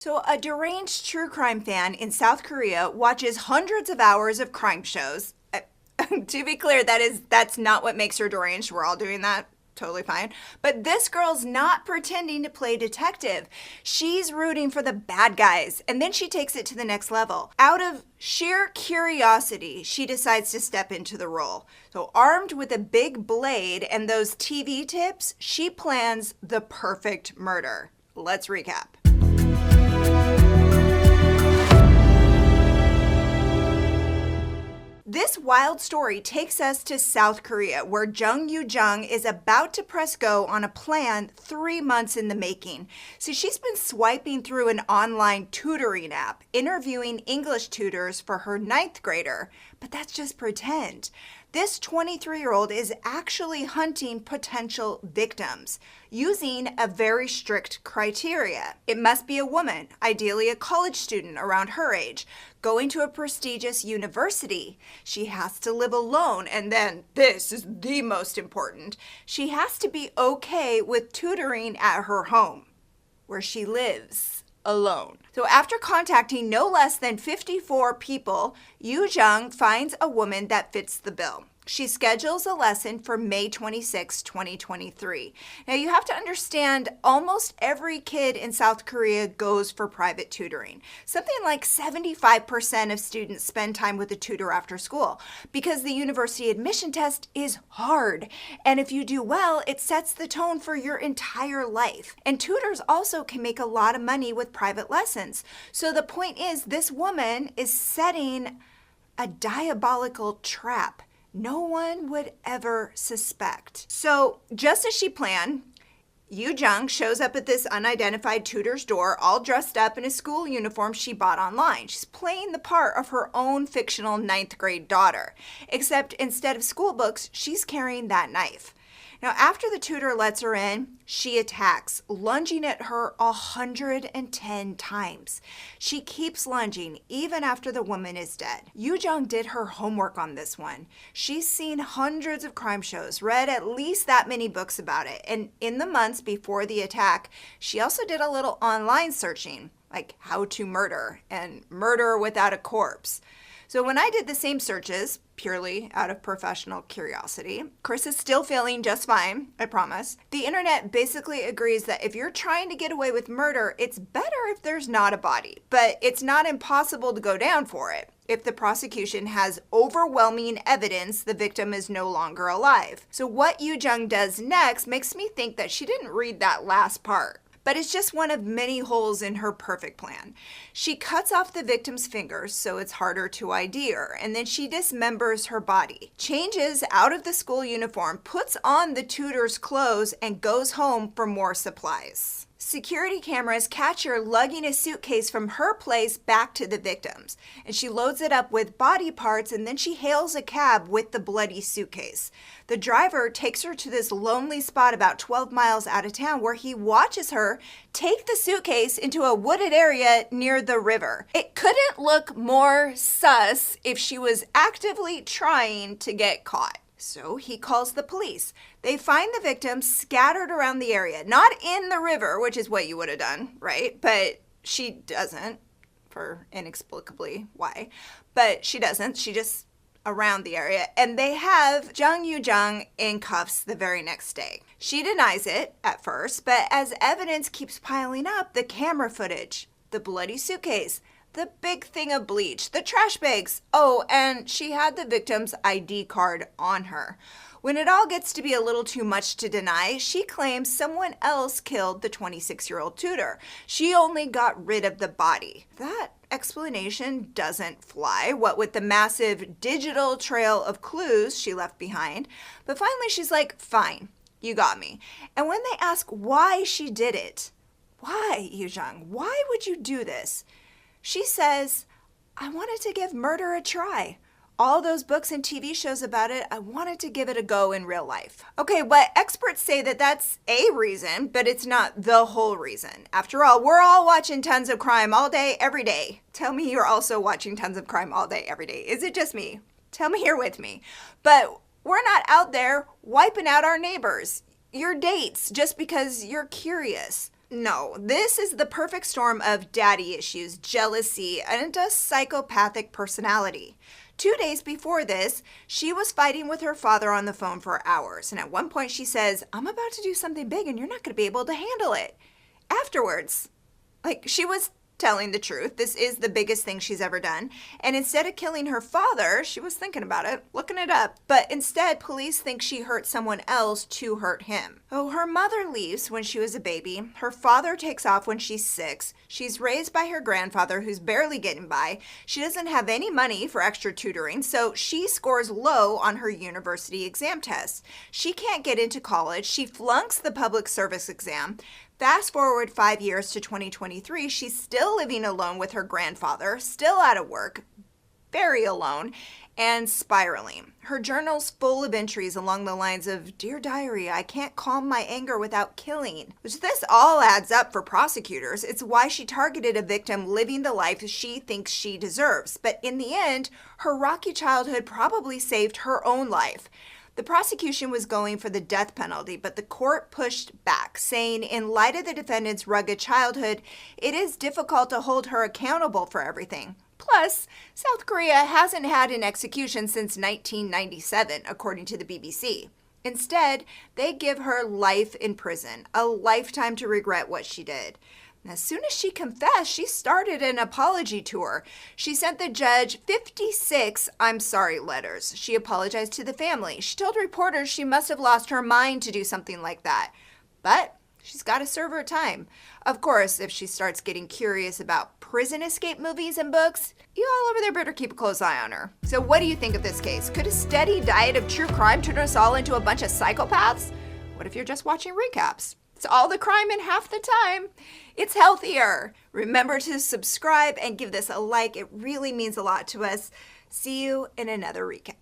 So, a deranged true crime fan in South Korea watches hundreds of hours of crime shows. To be clear, that's not what makes her deranged. We're all doing that. Totally fine. But this girl's not pretending to play detective. She's rooting for the bad guys, and then she takes it to the next level. Out of sheer curiosity, she decides to step into the role. So, armed with a big blade and those TV tips, she plans the perfect murder. Let's recap. This wild story takes us to South Korea, where JungYoo-jung is about to press go on a plan 3 months in the making. So she's been swiping through an online tutoring app, interviewing English tutors for her 9th grader. But that's just pretend. This 23-year-old is actually hunting potential victims using a very strict criteria. It must be a woman, ideally a college student around her age, going to a prestigious university. She has to live alone, and then this is the most important. She has to be okay with tutoring at her home, where she lives alone. So after contacting no less than 54 people, Yoo-jung finds a woman that fits the bill. She schedules a lesson for May 26, 2023. Now you have to understand, almost every kid in South Korea goes for private tutoring. Something like 75% of students spend time with a tutor after school because the university admission test is hard. And if you do well, it sets the tone for your entire life. And tutors also can make a lot of money with private lessons. So the point is, this woman is setting a diabolical trap no one would ever suspect. So just as she planned, Yoo-jung shows up at this unidentified tutor's door, all dressed up in a school uniform she bought online. She's playing the part of her own fictional 9th grade daughter, except instead of school books, she's carrying that knife. Now, after the tutor lets her in, she attacks, lunging at her 110 times. She keeps lunging even after the woman is dead. Yoo-jung did her homework on this one. She's seen hundreds of crime shows, read at least that many books about it, and in the months before the attack, she also did a little online searching, like how to murder and murder without a corpse. So when I did the same searches, purely out of professional curiosity, Chris is still feeling just fine, I promise. The internet basically agrees that if you're trying to get away with murder, it's better if there's not a body, but it's not impossible to go down for it if the prosecution has overwhelming evidence the victim is no longer alive. So what Yoo-jung does next makes me think that she didn't read that last part. But it's just one of many holes in her perfect plan. She cuts off the victim's fingers so it's harder to ID her, and then she dismembers her body, changes out of the school uniform, puts on the tutor's clothes, and goes home for more supplies. Security cameras catch her lugging a suitcase from her place back to the victims, and she loads it up with body parts, and then she hails a cab with the bloody suitcase. The driver takes her to this lonely spot about 12 miles out of town where he watches her take the suitcase into a wooded area near the river. It couldn't look more sus if she was actively trying to get caught. So he calls the police. They find the victim scattered around the area, not in the river, which is what you would have done, right? But she doesn't, for inexplicably why. But she doesn't. She just around the area. And they have JungYoo-jung in cuffs the very next day. She denies it at first, but as evidence keeps piling up, the camera footage, the bloody suitcase, the big thing of bleach, the trash bags. Oh, and she had the victim's ID card on her. When it all gets to be a little too much to deny, she claims someone else killed the 26-year-old tutor. She only got rid of the body. That explanation doesn't fly, what with the massive digital trail of clues she left behind. But finally she's like, fine, you got me. And when they ask why she did it, why, Yoo-jung, why would you do this? She says, I wanted to give murder a try. All those books and TV shows about it, I wanted to give it a go in real life. Okay, but experts say that that's a reason, but it's not the whole reason. After all, we're all watching tons of crime all day, every day. Tell me you're also watching tons of crime all day, every day. Is it just me? Tell me you're with me. But we're not out there wiping out our neighbors, your dates, just because you're curious. No, this is the perfect storm of daddy issues, jealousy, and a psychopathic personality. 2 days before this, she was fighting with her father on the phone for hours, and at one point she says, "I'm about to do something big and you're not going to be able to handle it." Afterwards, she was telling the truth. This is the biggest thing she's ever done. And instead of killing her father, she was thinking about it, looking it up. But instead, police think she hurt someone else to hurt him. Oh, her mother leaves when she was a baby. Her father takes off when she's 6. She's raised by her grandfather, who's barely getting by. She doesn't have any money for extra tutoring, so she scores low on her university exam tests. She can't get into college. She flunks the public service exam. Fast forward 5 years to 2023, she's still living alone with her grandfather, still out of work, very alone, and spiraling. Her journal's full of entries along the lines of, "Dear Diary, I can't calm my anger without killing." Which this all adds up for prosecutors. It's why she targeted a victim living the life she thinks she deserves. But in the end, her rocky childhood probably saved her own life. The prosecution was going for the death penalty, but the court pushed back, saying in light of the defendant's rugged childhood, it is difficult to hold her accountable for everything. Plus, South Korea hasn't had an execution since 1997, according to the BBC. Instead, they give her life in prison, a lifetime to regret what she did. As soon as she confessed, she started an apology tour. She sent the judge 56 "I'm sorry" letters. She apologized to the family. She told reporters she must have lost her mind to do something like that. But she's got to serve her time. Of course, if she starts getting curious about prison escape movies and books, you all over there better keep a close eye on her. So what do you think of this case? Could a steady diet of true crime turn us all into a bunch of psychopaths? What if you're just watching recaps? It's all the crime in half the time. It's healthier. Remember to subscribe and give this a like. It really means a lot to us. See you in another recap.